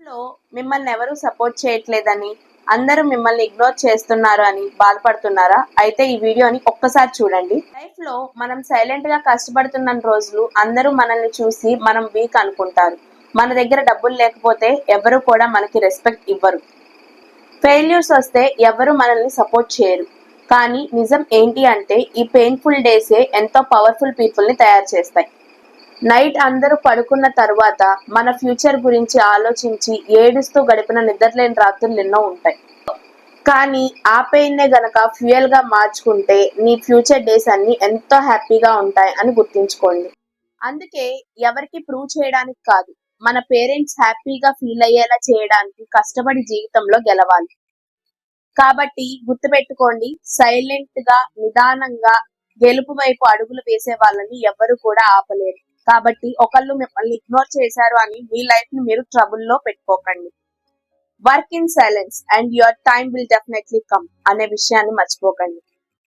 లో మిమ్మల్ని ఎవరు సపోర్ట్ చేయట్లేదని, అందరూ మిమ్మల్ని ఇగ్నోర్ చేస్తున్నారు అని బాధపడుతున్నారా? అయితే ఈ వీడియోని ఒక్కసారి చూడండి. లైఫ్ లో మనం సైలెంట్ గా కష్టపడుతున్న రోజులు అందరూ మనల్ని చూసి మనం వీక్ అనుకుంటారు. మన దగ్గర డబ్బులు లేకపోతే ఎవరు కూడా మనకి రెస్పెక్ట్ ఇవ్వరు. ఫెయిల్యూర్స్ వస్తే ఎవరు మనల్ని సపోర్ట్ చేయరు. కానీ నిజం ఏంటి అంటే ఈ పెయిన్ఫుల్ డేసే ఎంతో పవర్ఫుల్ పీపుల్ ని తయారు చేస్తాయి. నైట్ అందరూ పడుకున్న తరువాత మన ఫ్యూచర్ గురించి ఆలోచించి ఏడుస్తూ గడిపిన నిద్రలేని రాత్రులు ఎన్నో ఉంటాయి. కానీ ఆ పెయిన్నే గనక ఫ్యూయల్ గా మార్చుకుంటే నీ ఫ్యూచర్ డేస్ అన్ని ఎంతో హ్యాపీగా ఉంటాయి అని గుర్తుంచుకోండి. అందుకే ఎవరికి ప్రూవ్ చేయడానికి కాదు, మన పేరెంట్స్ హ్యాపీగా ఫీల్ అయ్యేలా చేయడానికి కష్టపడి జీవితంలో గెలవాలి. కాబట్టి గుర్తుపెట్టుకోండి, సైలెంట్ గా నిదానంగా గెలుపు వైపు అడుగులు వేసే వాళ్ళని ఎవ్వరు కూడా ఆపలేరు. కాబట్టి ఒకళ్ళు మిమ్మల్ని ఇగ్నోర్ చేశారు అని మీ లైఫ్ ని మీరు ట్రబుల్ లో పెట్టుకోకండి. Work in silence and your time will definitely come అనే విషయాన్ని మర్చిపోకండి.